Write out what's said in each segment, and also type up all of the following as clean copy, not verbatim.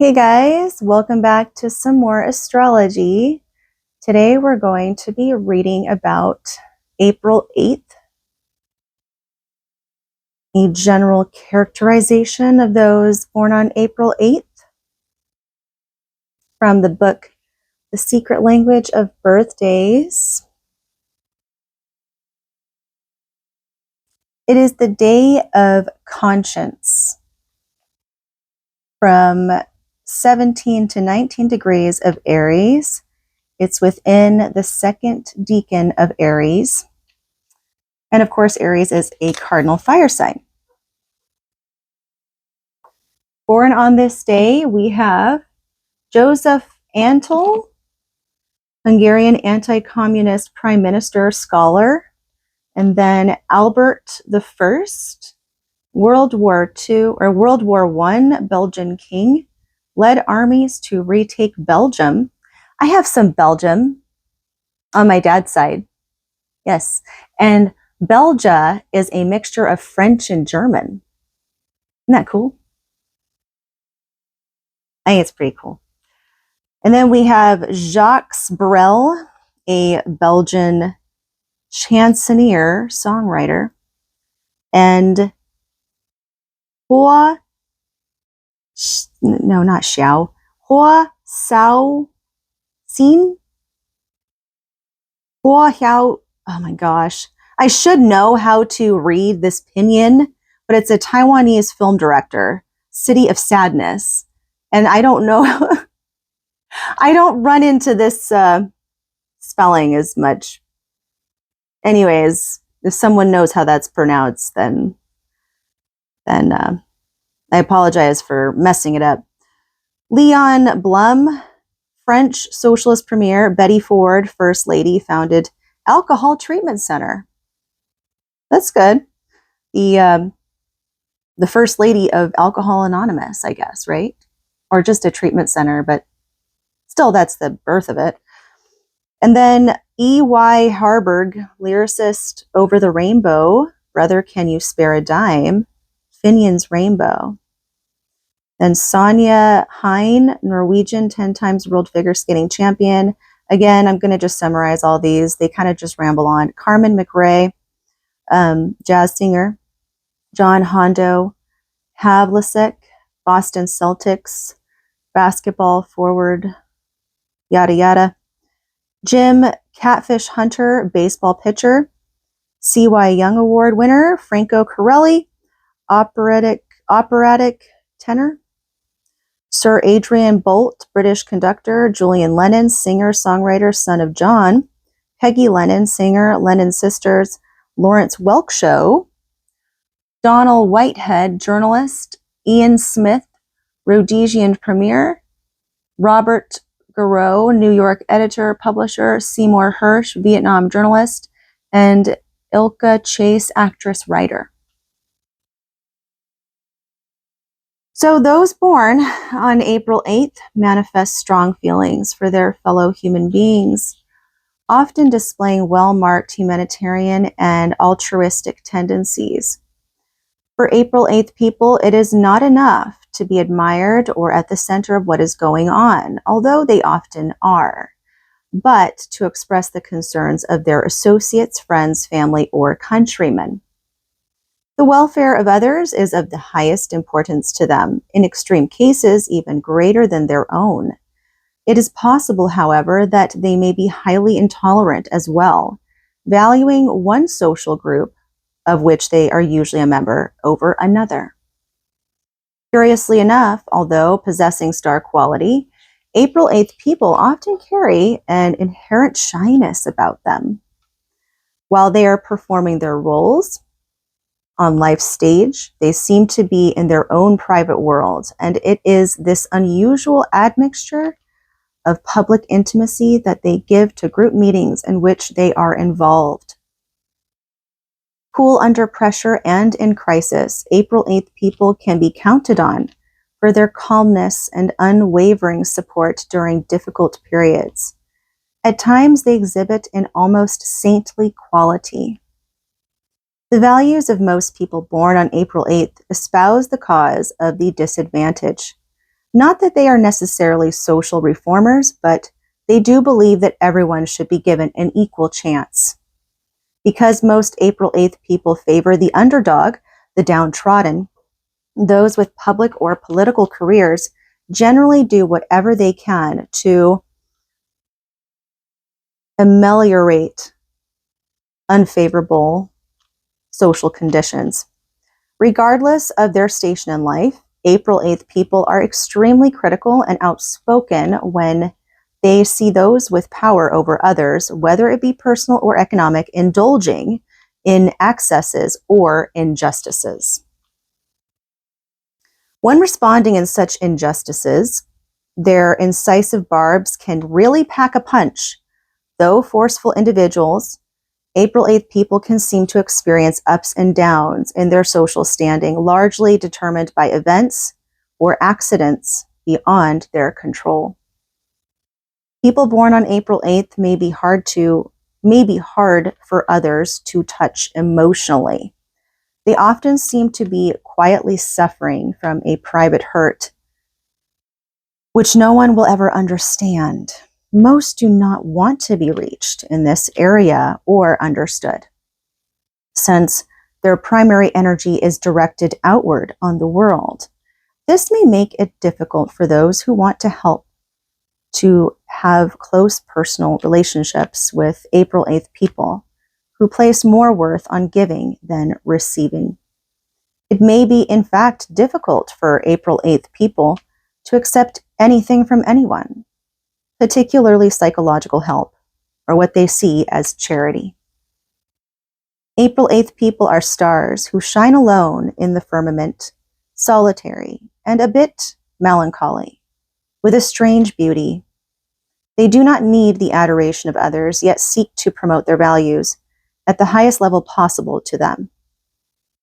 Hey guys, welcome back to some more astrology. Today we're going to be reading about April 8th, a general characterization of those born on April 8th from the book The Secret Language of Birthdays. It is the day of conscience from 17 to 19 degrees of Aries. It's within the second decan of Aries. And of course, Aries is a cardinal fire sign. Born on this day, we have Joseph Antal, Hungarian anti-communist prime minister, scholar, and then Albert I, World War I Belgian king, led armies to retake Belgium. I have some Belgium on my dad's side. Yes. And Belgia is a mixture of French and German. Isn't that cool? I think it's pretty cool. And then we have Jacques Brel, a Belgian chansonnier, songwriter, and Hua Sao Xin. Oh my gosh. I should know how to read this pinyin, but it's a Taiwanese film director, City of Sadness. And I don't know, I don't run into this spelling as much. Anyways, if someone knows how that's pronounced, then I apologize for messing it up. Leon Blum, French socialist premier, Betty Ford, First Lady, founded Alcohol Treatment Center. That's good. The First Lady of Alcohol Anonymous, I guess, right? Or just a treatment center, but still, that's the birth of it. And then E.Y. Harburg, lyricist, Over the Rainbow, Brother, Can You Spare a Dime, Finian's Rainbow. Then Sonja Hine, Norwegian 10 times world figure skating champion. Again, I'm going to just summarize all these. They kind of just ramble on. Carmen McRae, jazz singer. John Hondo, Havlicek, Boston Celtics, basketball forward, yada yada. Jim Catfish Hunter, baseball pitcher. C.Y. Young Award winner, Franco Corelli, operatic tenor. Sir Adrian Boult, British conductor. Julian Lennon, singer, songwriter, son of John. Peggy Lennon, singer, Lennon sisters. Lawrence Welkshow. Donald Whitehead, journalist. Ian Smith, Rhodesian premier. Robert Garreau, New York editor, publisher. Seymour Hersh, Vietnam journalist. And Ilka Chase, actress, writer. So those born on April 8th manifest strong feelings for their fellow human beings, often displaying well-marked humanitarian and altruistic tendencies. For April 8th people, it is not enough to be admired or at the center of what is going on, although they often are, but to express the concerns of their associates, friends, family, or countrymen. The welfare of others is of the highest importance to them, in extreme cases even greater than their own. It is possible, however, that they may be highly intolerant as well, valuing one social group, of which they are usually a member, over another. Curiously enough, although possessing star quality, April 8th people often carry an inherent shyness about them. While they are performing their roles on life's stage, they seem to be in their own private world, and it is this unusual admixture of public intimacy that they give to group meetings in which they are involved. Cool under pressure and in crisis, April 8th people can be counted on for their calmness and unwavering support during difficult periods. At times, they exhibit an almost saintly quality. The values of most people born on April 8th espouse the cause of the disadvantaged. Not that they are necessarily social reformers, but they do believe that everyone should be given an equal chance. Because most April 8th people favor the underdog, the downtrodden, those with public or political careers generally do whatever they can to ameliorate unfavorable social conditions. Regardless of their station in life, April 8th people are extremely critical and outspoken when they see those with power over others, whether it be personal or economic, indulging in excesses or injustices. When responding in such injustices, their incisive barbs can really pack a punch. Though forceful individuals, April 8th people can seem to experience ups and downs in their social standing, largely determined by events or accidents beyond their control. People born on April 8th may be hard for others to touch emotionally. They often seem to be quietly suffering from a private hurt, which no one will ever understand. Most do not want to be reached in this area or understood, since their primary energy is directed outward on the world. This may make it difficult for those who want to help to have close personal relationships with April 8th people who place more worth on giving than receiving. It may be, in fact, difficult for April 8th people to accept anything from anyone, particularly psychological help, or what they see as charity. April 8th people are stars who shine alone in the firmament, solitary and a bit melancholy, with a strange beauty. They do not need the adoration of others, yet seek to promote their values at the highest level possible to them.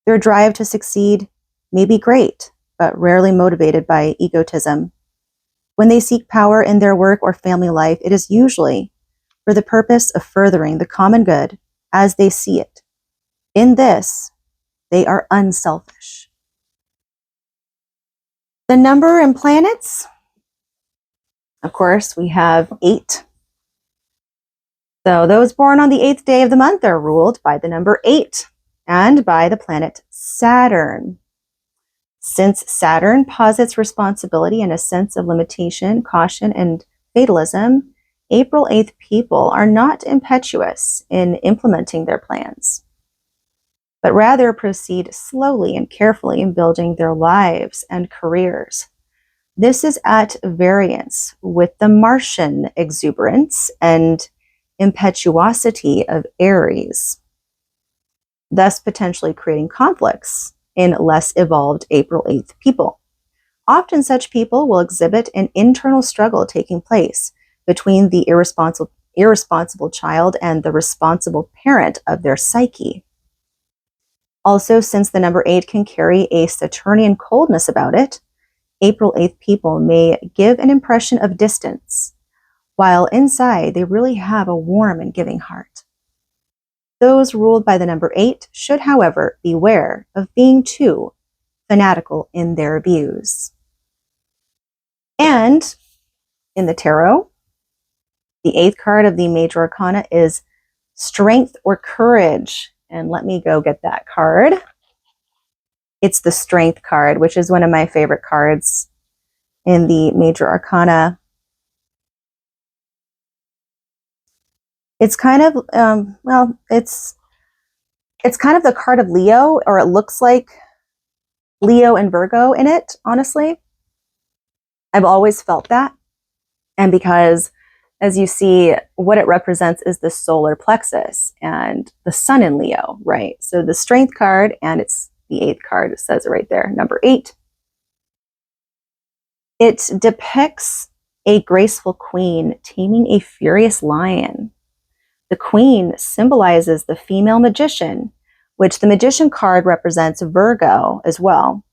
Their drive to succeed may be great, but rarely motivated by egotism. When they seek power in their work or family life, it is usually for the purpose of furthering the common good as they see it. In this, they are unselfish. The number and planets, of course, we have 8. So those born on the 8th day of the month are ruled by the number 8 and by the planet Saturn. Since Saturn posits responsibility and a sense of limitation, caution, and fatalism, April 8th people are not impetuous in implementing their plans, but rather proceed slowly and carefully in building their lives and careers. This is at variance with the Martian exuberance and impetuosity of Aries, thus potentially creating conflicts in less evolved April 8th people. Often such people will exhibit an internal struggle taking place between the irresponsible child and the responsible parent of their psyche. Also, since the number 8 can carry a Saturnian coldness about it, April 8th people may give an impression of distance, while inside they really have a warm and giving heart. Those ruled by the number 8 should, however, beware of being too fanatical in their views. And in the tarot, the 8th card of the major arcana is strength or courage. And let me go get that card. It's the strength card, which is one of my favorite cards in the major arcana. It's kind of, it's kind of the card of Leo, or it looks like Leo and Virgo in it, honestly. I've always felt that. And because, as you see, what it represents is the solar plexus and the sun in Leo, right? So the strength card, and it's the 8th card, it says it right there, number 8. It depicts a graceful queen taming a furious lion. The queen symbolizes the female magician, which the magician card represents Virgo as well,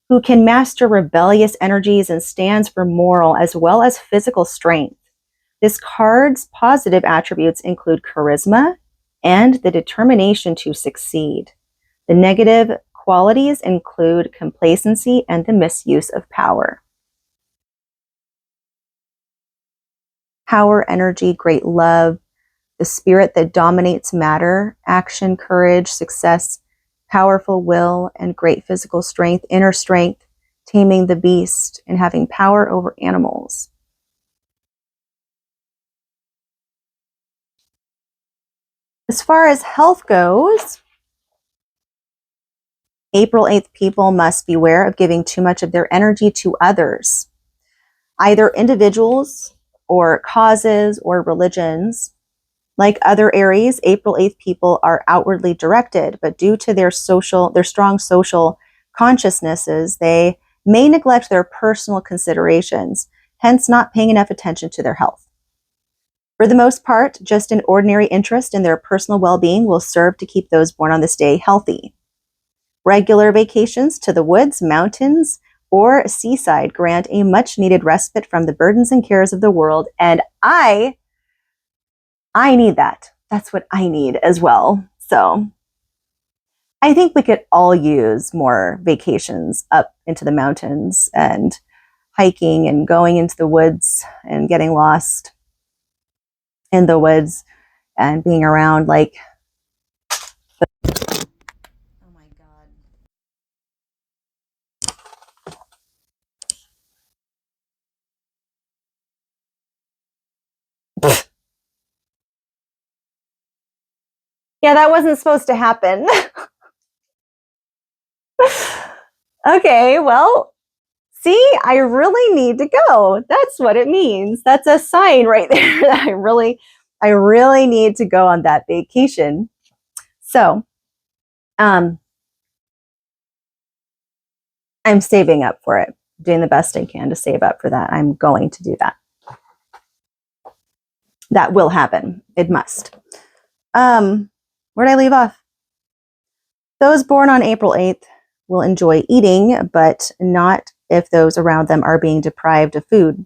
who can master rebellious energies and stands for moral as well as physical strength. This card's positive attributes include charisma and the determination to succeed. The negative qualities include complacency and the misuse of power. power, energy, great love, the spirit that dominates matter, action, courage, success, powerful will, and great physical strength, inner strength, taming the beast, and having power over animals. As far as health goes, April 8th people must beware of giving too much of their energy to others, either individuals or causes or religions. Like other Aries, April 8th people are outwardly directed, but due to their strong social consciousnesses, they may neglect their personal considerations, hence not paying enough attention to their health. For the most part, just an ordinary interest in their personal well-being will serve to keep those born on this day healthy. Regular vacations to the woods, mountains, or seaside grant a much-needed respite from the burdens and cares of the world, and I need that. That's what I need as well. So I think we could all use more vacations up into the mountains and hiking and going into the woods and getting lost in the woods and being around like, oh my God. Yeah, that wasn't supposed to happen. Okay, well, see, I really need to go. That's what it means. That's a sign right there that I really need to go on that vacation. So, I'm saving up for it, doing the best I can to save up for that. I'm going to do that. That will happen. It must. Where'd I leave off? Those born on April 8th will enjoy eating, but not if those around them are being deprived of food.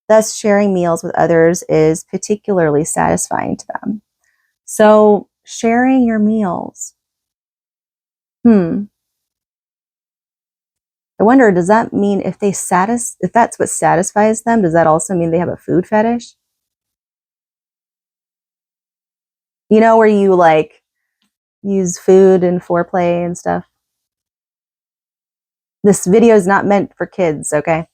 Thus, sharing meals with others is particularly satisfying to them. So, sharing your meals. I wonder, does that mean if that's what satisfies them, does that also mean they have a food fetish? You know, where you like use food and foreplay and stuff? This video is not meant for kids, okay?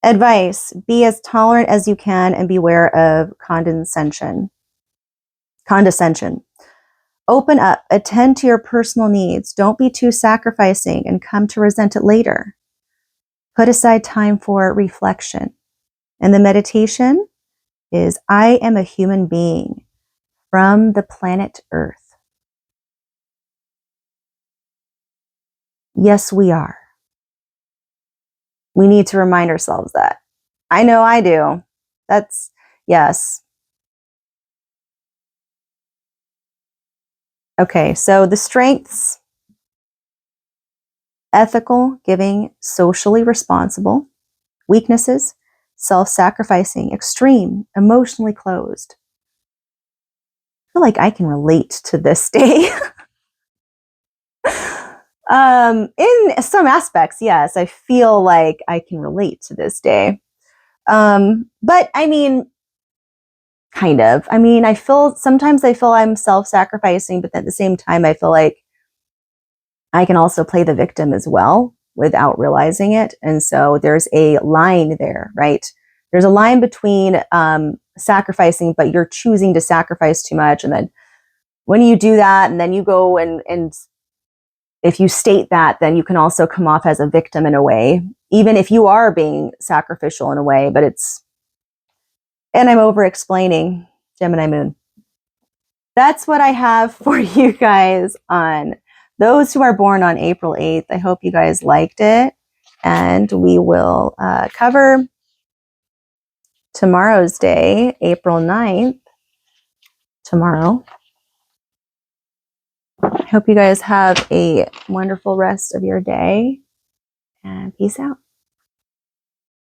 Advice: be as tolerant as you can and beware of condescension. Open up, attend to your personal needs. Don't be too sacrificing and come to resent it later. Put aside time for reflection. And the meditation is, I am a human being from the planet Earth. Yes, we are. We need to remind ourselves that. I know I do. That's, yes. Okay, so the strengths: ethical, giving, socially responsible. Weaknesses: self-sacrificing, extreme, emotionally closed. I feel like I can relate to this day. In some aspects, yes, I feel like I can relate to this day. But I mean, kind of. I mean, sometimes I feel I'm self-sacrificing, but at the same time, I feel like I can also play the victim as well without realizing it. And so there's a line there, right? There's a line between sacrificing, but you're choosing to sacrifice too much. And then when you do that, and then you go and if you state that, then you can also come off as a victim in a way, even if you are being sacrificial in a way, but and I'm over explaining Gemini moon. That's what I have for you guys on those who are born on April 8th. I hope you guys liked it, and we will cover tomorrow's day, April 9th, tomorrow. I hope you guys have a wonderful rest of your day, and peace out.